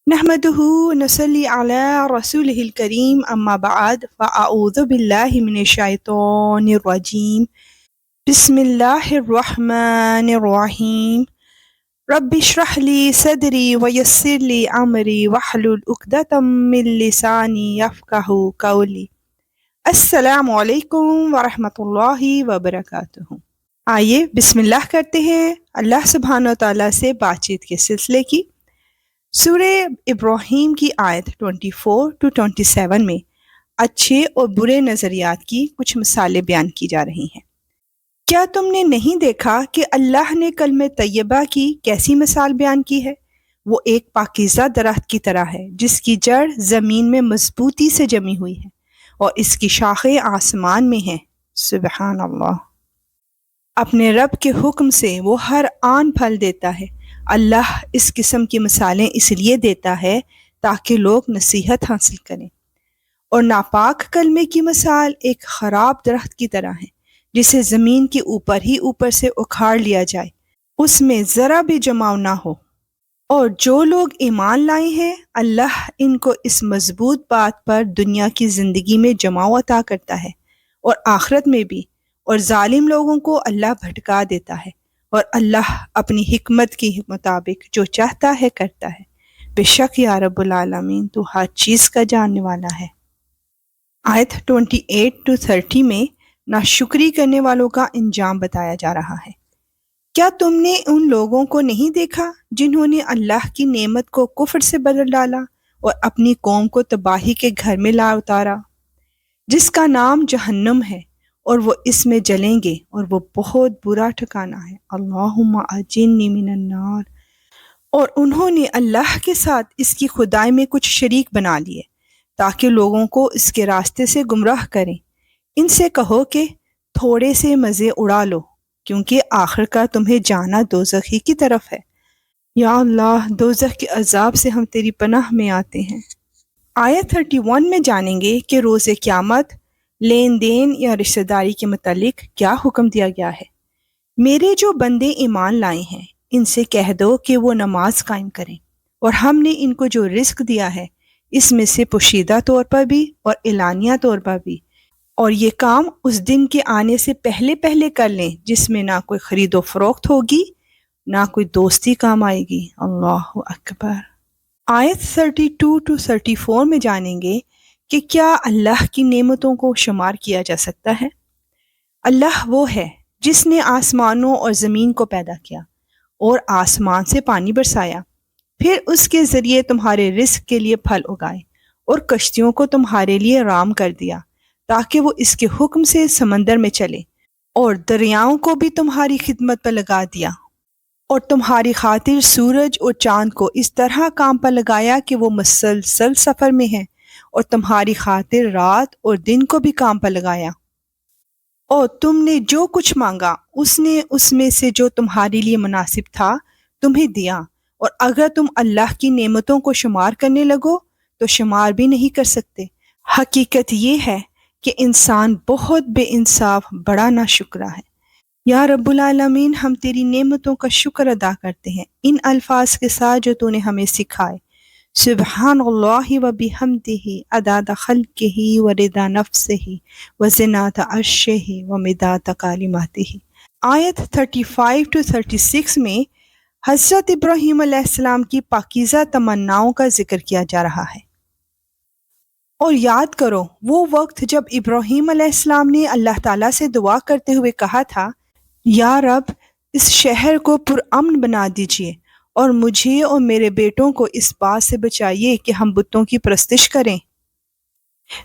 نحمده ونصلي على رسوله الكريم أما بعد فأعوذ بالله من الشيطان الرجيم بسم الله الرحمن الرحيم رب اشرح لي صدري ويسر لي أمري واحلل عقدة من لساني يفقهوا قولي السلام علیکم ورحمۃ اللہ وبرکاتہ۔ آئیے بسم اللہ کرتے ہیں اللہ سبحانہ و تعالیٰ سے بات چیت کے سلسلے کی۔ سورہ ابراہیم کی آیت 24 to 27 میں اچھے اور برے نظریات کی کچھ مثالیں بیان کی جا رہی ہیں۔ کیا تم نے نہیں دیکھا کہ اللہ نے کلمہ طیبہ کی کیسی مثال بیان کی ہے؟ وہ ایک پاکیزہ درخت کی طرح ہے جس کی جڑ زمین میں مضبوطی سے جمی ہوئی ہے اور اس کی شاخیں آسمان میں ہیں۔ سبحان اللہ۔ اپنے رب کے حکم سے وہ ہر آن پھل دیتا ہے۔ اللہ اس قسم کی مثالیں اس لیے دیتا ہے تاکہ لوگ نصیحت حاصل کریں۔ اور ناپاک کلمے کی مثال ایک خراب درخت کی طرح ہے جسے زمین کے اوپر ہی اوپر سے اکھاڑ لیا جائے، اس میں ذرا بھی جماؤ نہ ہو۔ اور جو لوگ ایمان لائے ہیں اللہ ان کو اس مضبوط بات پر دنیا کی زندگی میں جماؤ عطا کرتا ہے اور آخرت میں بھی، اور ظالم لوگوں کو اللہ بھٹکا دیتا ہے، اور اللہ اپنی حکمت کے مطابق جو چاہتا ہے کرتا ہے۔ بے شک یا رب العالمین تو ہر چیز کا جاننے والا ہے۔ آیت 28 to 30 میں ناشکری کرنے والوں کا انجام بتایا جا رہا ہے۔ کیا تم نے ان لوگوں کو نہیں دیکھا جنہوں نے اللہ کی نعمت کو کفر سے بدل ڈالا اور اپنی قوم کو تباہی کے گھر میں لا اتارا، جس کا نام جہنم ہے، اور وہ اس میں جلیں گے اور وہ بہت برا ٹھکانہ ہے۔ اللہم اجرنی من النار۔ اور انہوں نے اللہ کے ساتھ اس کی خدائی میں کچھ شریک بنا لیے تاکہ لوگوں کو اس کے راستے سے گمراہ کریں۔ ان سے کہو کہ تھوڑے سے مزے اڑا لو کیونکہ آخر کا تمہیں جانا دوزخ ہی کی طرف ہے۔ یا اللہ، دوزخ کے عذاب سے ہم تیری پناہ میں آتے ہیں۔ آیت 31 میں جانیں گے کہ روز قیامت لین دین یا رشتہ داری کے متعلق کیا حکم دیا گیا ہے۔ میرے جو بندے ایمان لائے ہیں ان سے کہہ دو کہ وہ نماز قائم کریں، اور ہم نے ان کو جو رزق دیا ہے اس میں سے پوشیدہ طور پر بھی اور اعلانیہ طور پر بھی، اور یہ کام اس دن کے آنے سے پہلے پہلے کر لیں جس میں نہ کوئی خرید و فروخت ہوگی نہ کوئی دوستی کام آئے گی۔ اللہ اکبر۔ آیت 32 to 34 میں جانیں گے کہ کیا اللہ کی نعمتوں کو شمار کیا جا سکتا ہے؟ اللہ وہ ہے جس نے آسمانوں اور زمین کو پیدا کیا اور آسمان سے پانی برسایا، پھر اس کے ذریعے تمہارے رزق کے لیے پھل اگائے، اور کشتیوں کو تمہارے لیے رام کر دیا تاکہ وہ اس کے حکم سے سمندر میں چلے، اور دریاؤں کو بھی تمہاری خدمت پر لگا دیا، اور تمہاری خاطر سورج اور چاند کو اس طرح کام پر لگایا کہ وہ مسلسل سفر میں ہیں، اور تمہاری خاطر رات اور دن کو بھی کام پر لگایا۔ اور تم نے جو کچھ مانگا اس نے اس میں سے جو تمہارے لیے مناسب تھا تمہیں دیا، اور اگر تم اللہ کی نعمتوں کو شمار کرنے لگو تو شمار بھی نہیں کر سکتے۔ حقیقت یہ ہے کہ انسان بہت بے انصاف بڑا ناشکرا ہے۔ یا رب العالمین، ہم تیری نعمتوں کا شکر ادا کرتے ہیں ان الفاظ کے ساتھ جو تو نے ہمیں سکھائے۔ سبحان اللہ و بحمدہ عدد خلقہ و رضا نفسہ و زنات عرشہ و مداد کلماتہ۔ آیت 35 to 36 میں حضرت ابراہیم علیہ السلام کی پاکیزہ تمناؤں کا ذکر کیا جا رہا ہے۔ اور یاد کرو وہ وقت جب ابراہیم علیہ السلام نے اللہ تعالیٰ سے دعا کرتے ہوئے کہا تھا، یا رب، اس شہر کو پرامن بنا دیجیے اور مجھے اور میرے بیٹوں کو اس بات سے بچائیے کہ ہم بتوں کی پرستش کریں۔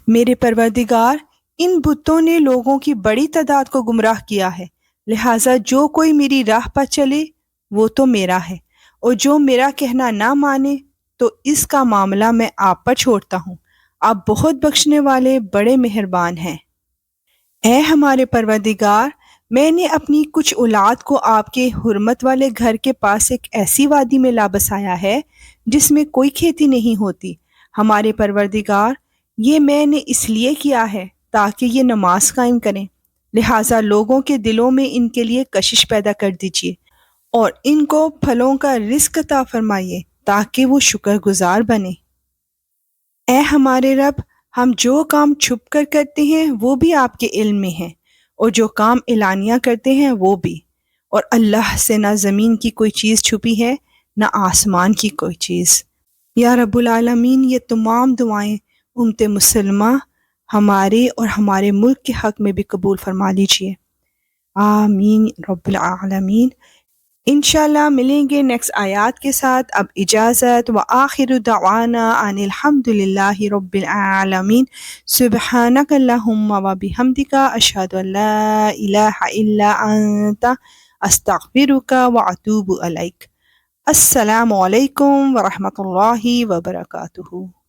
میرے پروردگار، ان بتوں نے لوگوں کی بڑی تعداد کو گمراہ کیا ہے، لہٰذا جو کوئی میری راہ پر چلے وہ تو میرا ہے، اور جو میرا کہنا نہ مانے تو اس کا معاملہ میں آپ پر چھوڑتا ہوں۔ آپ بہت بخشنے والے بڑے مہربان ہیں۔ اے ہمارے پروردگار، میں نے اپنی کچھ اولاد کو آپ کے حرمت والے گھر کے پاس ایک ایسی وادی میں لا بسایا ہے جس میں کوئی کھیتی نہیں ہوتی۔ ہمارے پروردگار، یہ میں نے اس لیے کیا ہے تاکہ یہ نماز قائم کریں، لہٰذا لوگوں کے دلوں میں ان کے لیے کشش پیدا کر دیجیے اور ان کو پھلوں کا رزق عطا فرمائیے تاکہ وہ شکر گزار بنے۔ اے ہمارے رب، ہم جو کام چھپ کر کرتے ہیں وہ بھی آپ کے علم میں ہیں، اور جو کام اعلانیہ کرتے ہیں وہ بھی، اور اللہ سے نہ زمین کی کوئی چیز چھپی ہے نہ آسمان کی کوئی چیز۔ یا رب العالمین، یہ تمام دعائیں امت مسلمہ ہمارے اور ہمارے ملک کے حق میں بھی قبول فرما لیجیے، آمین رب العالمین۔ انشاءاللہ ملیں گے نیکسٹ آیات کے ساتھ۔ اب اجازت، وآخر دعوانا ان الحمدللہ رب العالمین۔ سبحانک اللہم وبحمدک، اشہد ان لا الہ الا انت، استغفرک واتوب الیک۔ السلام علیکم ورحمۃ اللہ وبرکاتہ۔